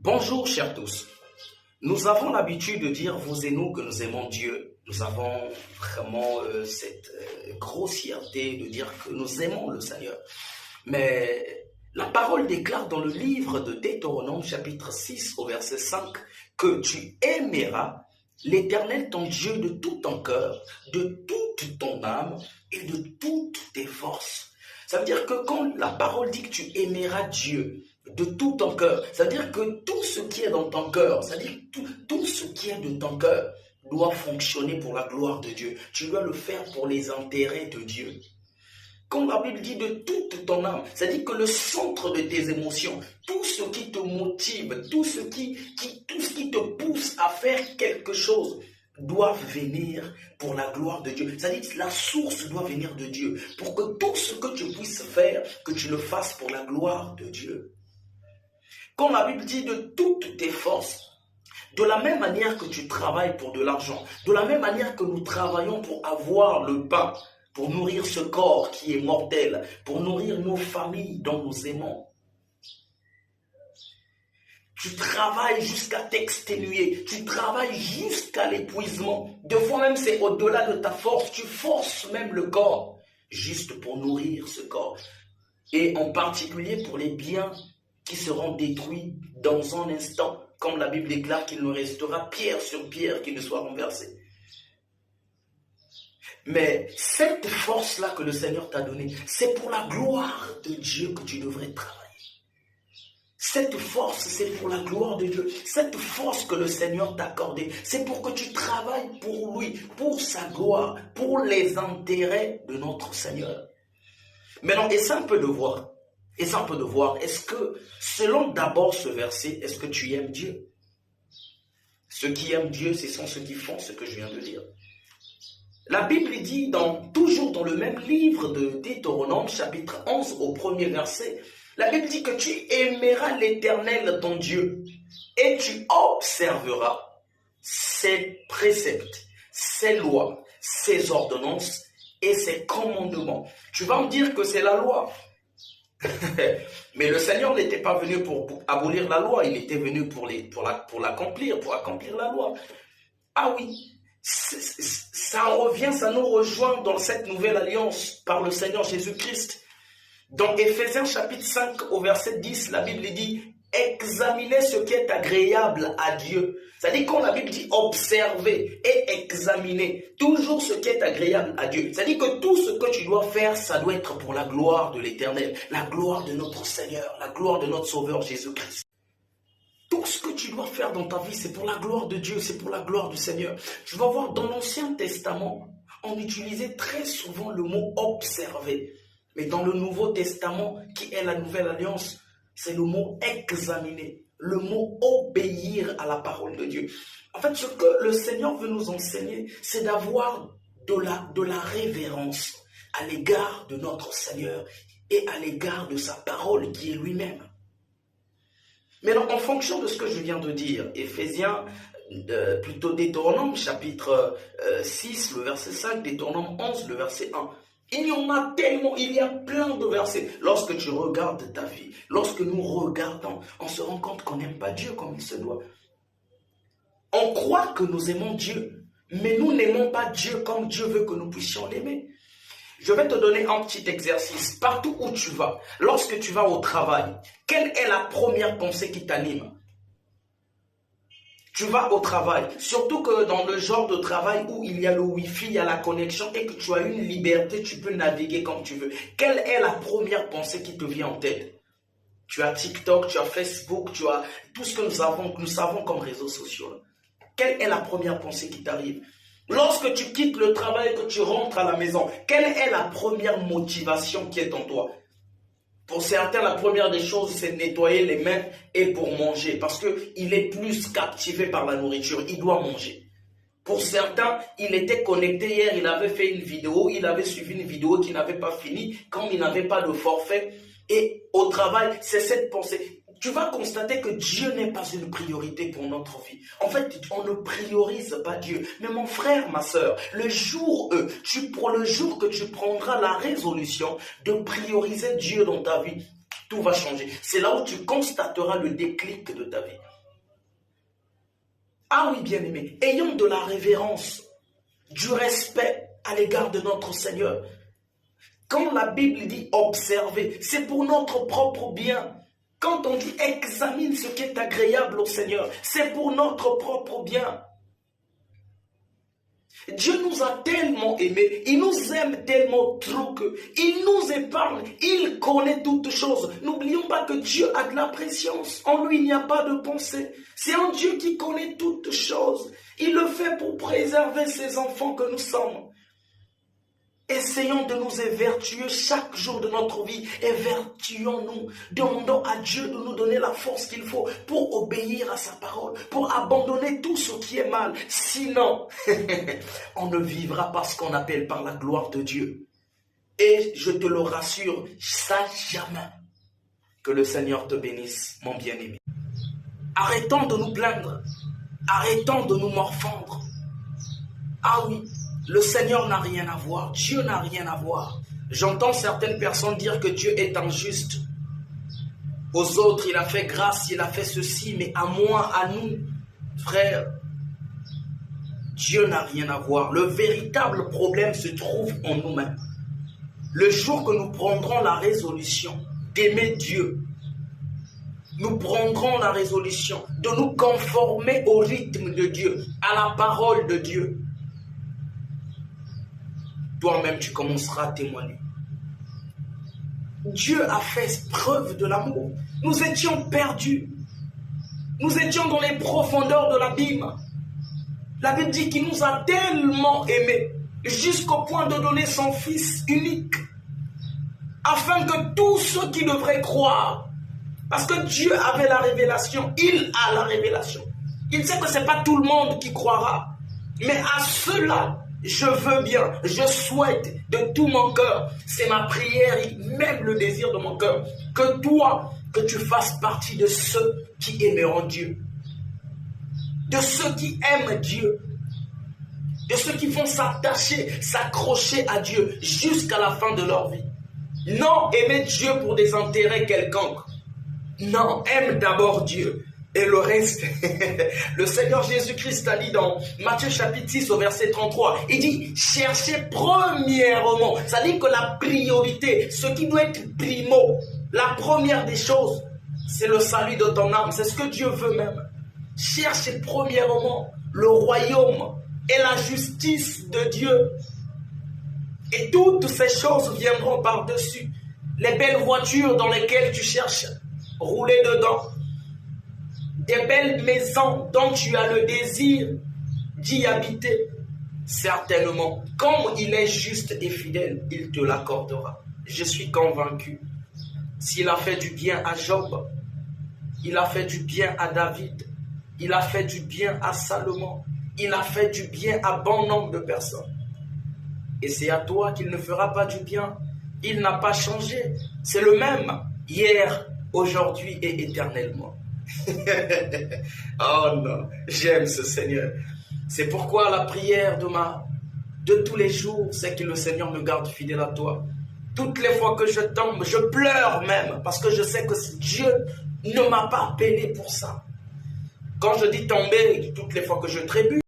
Bonjour chers tous. Nous avons l'habitude de dire, vous et nous, que nous aimons Dieu. Nous avons vraiment cette grossièreté de dire que nous aimons le Seigneur. Mais la parole déclare dans le livre de Deutéronome, chapitre 6, au verset 5, que tu aimeras l'Éternel ton Dieu de tout ton cœur, de toute ton âme et de toutes tes forces. Ça veut dire que quand la parole dit que tu aimeras Dieu de tout ton cœur, ça veut dire que tout ce qui est dans ton cœur, c'est-à-dire tout ce qui est de ton cœur doit fonctionner pour la gloire de Dieu. Tu dois le faire pour les intérêts de Dieu. Quand la Bible dit de toute ton âme, c'est-à-dire que le centre de tes émotions, tout ce qui te motive, tout ce qui te pousse à faire quelque chose, doit venir pour la gloire de Dieu. C'est-à-dire que la source doit venir de Dieu. Pour que tout ce que tu puisses faire, que tu le fasses pour la gloire de Dieu. Quand la Bible dit de toutes tes forces, de la même manière que tu travailles pour de l'argent, de la même manière que nous travaillons pour avoir le pain, pour nourrir ce corps qui est mortel, pour nourrir nos familles dont nous aimons. Tu travailles jusqu'à t'exténuer, tu travailles jusqu'à l'épuisement. Des fois même c'est au-delà de ta force, tu forces même le corps, juste pour nourrir ce corps. Et en particulier pour les biens qui seront détruits dans un instant, comme la Bible déclare qu'il ne restera pierre sur pierre qui ne soit renversée. Mais cette force-là que le Seigneur t'a donnée, c'est pour la gloire de Dieu que tu devrais travailler. Cette force, c'est pour la gloire de Dieu. Cette force que le Seigneur t'a accordée, c'est pour que tu travailles pour lui, pour sa gloire, pour les intérêts de notre Seigneur. Maintenant, essaie un peu de voir. Est-ce que, selon d'abord ce verset, est-ce que tu aimes Dieu? Ceux qui aiment Dieu, ce sont ceux qui font ce que je viens de dire. La Bible dit, toujours dans le même livre de Deutéronome, chapitre 11, au premier verset, la Bible dit que tu aimeras l'Éternel ton Dieu et tu observeras ses préceptes, ses lois, ses ordonnances et ses commandements. Tu vas me dire que c'est la loi. Mais le Seigneur n'était pas venu pour abolir la loi, il était venu pour l'accomplir, pour accomplir la loi. Ah oui, ça nous rejoint dans cette nouvelle alliance par le Seigneur Jésus-Christ. Dans Éphésiens chapitre 5 au verset 10, la Bible dit « Examinez ce qui est agréable à Dieu ». C'est-à-dire quand la Bible dit « observer » et « examiner », toujours ce qui est agréable à Dieu. C'est-à-dire que tout ce que tu dois faire, ça doit être pour la gloire de l'Éternel, la gloire de notre Seigneur, la gloire de notre Sauveur Jésus-Christ. Tout ce que tu dois faire dans ta vie, c'est pour la gloire de Dieu, c'est pour la gloire du Seigneur. Tu vas voir, dans l'Ancien Testament, on utilisait très souvent le mot « observer ». Mais dans le Nouveau Testament, qui est la Nouvelle Alliance, c'est le mot « examiner », le mot « obéir à la parole de Dieu ». En fait, ce que le Seigneur veut nous enseigner, c'est d'avoir de la révérence à l'égard de notre Seigneur et à l'égard de sa parole qui est lui-même. Maintenant, en fonction de ce que je viens de dire, Éphésiens, plutôt Deutéronome, chapitre 6, le verset 5, Deutéronome 11, le verset 1, il y en a tellement, il y a plein de versets. Lorsque tu regardes ta vie, lorsque nous regardons, on se rend compte qu'on n'aime pas Dieu comme il se doit. On croit que nous aimons Dieu, mais nous n'aimons pas Dieu comme Dieu veut que nous puissions l'aimer. Je vais te donner un petit exercice. Partout où tu vas, lorsque tu vas au travail, quelle est la première pensée qui t'anime? Tu vas au travail, surtout que dans le genre de travail où il y a le Wi-Fi, il y a la connexion et que tu as une liberté, tu peux naviguer comme tu veux. Quelle est la première pensée qui te vient en tête? Tu as TikTok, tu as Facebook, tu as tout ce que nous savons comme réseaux sociaux. Quelle est la première pensée qui t'arrive? Lorsque tu quittes le travail, que tu rentres à la maison, quelle est la première motivation qui est en toi? Pour certains, la première des choses, c'est nettoyer les mains et pour manger. Parce qu'il est plus captivé par la nourriture. Il doit manger. Pour certains, il était connecté hier, il avait fait une vidéo, il avait suivi une vidéo qui n'avait pas fini, comme il n'avait pas de forfait. Et au travail, c'est cette pensée. Tu vas constater que Dieu n'est pas une priorité pour notre vie. En fait, on ne priorise pas Dieu. Mais mon frère, ma soeur, le jour que tu prendras la résolution de prioriser Dieu dans ta vie, tout va changer. C'est là où tu constateras le déclic de ta vie. Ah oui, bien-aimés, ayons de la révérence, du respect à l'égard de notre Seigneur. Quand la Bible dit observer, c'est pour notre propre bien. Quand on dit examine ce qui est agréable au Seigneur, c'est pour notre propre bien. Dieu nous a tellement aimés, il nous aime tellement trop qu'il nous épargne, il connaît toutes choses. N'oublions pas que Dieu a de la préscience, en lui il n'y a pas de pensée. C'est un Dieu qui connaît toutes choses. Il le fait pour préserver ses enfants que nous sommes. Essayons de nous évertuer chaque jour de notre vie. Évertuons-nous. Demandons à Dieu de nous donner la force qu'il faut pour obéir à sa parole, pour abandonner tout ce qui est mal. Sinon, on ne vivra pas ce qu'on appelle par la gloire de Dieu. Et je te le rassure, sache jamais que le Seigneur te bénisse, mon bien-aimé. Arrêtons de nous plaindre. Arrêtons de nous morfondre. Ah oui. Le Seigneur n'a rien à voir, Dieu n'a rien à voir. J'entends certaines personnes dire que Dieu est injuste. Aux autres, il a fait grâce, il a fait ceci, mais à moi, à nous, frères, Dieu n'a rien à voir. Le véritable problème se trouve en nous-mêmes. Le jour que nous prendrons la résolution d'aimer Dieu, nous prendrons la résolution de nous conformer au rythme de Dieu, à la parole de Dieu. Toi-même, tu commenceras à témoigner. Dieu a fait preuve de l'amour. Nous étions perdus. Nous étions dans les profondeurs de l'abîme. La Bible dit qu'il nous a tellement aimés jusqu'au point de donner son Fils unique afin que tous ceux qui devraient croire, parce que Dieu avait la révélation, il a la révélation. Il sait que ce n'est pas tout le monde qui croira, mais à ceux-là, je veux bien, je souhaite de tout mon cœur, c'est ma prière et même le désir de mon cœur, que toi, que tu fasses partie de ceux qui aimeront Dieu, de ceux qui aiment Dieu, de ceux qui vont s'attacher, s'accrocher à Dieu jusqu'à la fin de leur vie. Non, aimer Dieu pour des intérêts quelconques. Non, aime d'abord Dieu. Et le reste, le Seigneur Jésus-Christ a dit dans Matthieu chapitre 6 au verset 33, il dit, cherchez premièrement, ça dit que la priorité, ce qui doit être primo, la première des choses, c'est le salut de ton âme, c'est ce que Dieu veut même. Cherchez premièrement le royaume et la justice de Dieu. Et toutes ces choses viendront par-dessus. Les belles voitures dans lesquelles tu cherches, rouler dedans. Des belles maisons dont tu as le désir d'y habiter, certainement, comme il est juste et fidèle, il te l'accordera. Je suis convaincu. S'il a fait du bien à Job, il a fait du bien à David, il a fait du bien à Salomon, il a fait du bien à bon nombre de personnes. Et c'est à toi qu'il ne fera pas du bien. Il n'a pas changé. C'est le même hier, aujourd'hui et éternellement. Oh non, j'aime ce Seigneur. C'est pourquoi la prière de tous les jours, c'est que le Seigneur me garde fidèle à toi. Toutes les fois que je tombe, je pleure même, parce que je sais que Dieu ne m'a pas appelé pour ça. Quand je dis tomber, toutes les fois que je trébuche,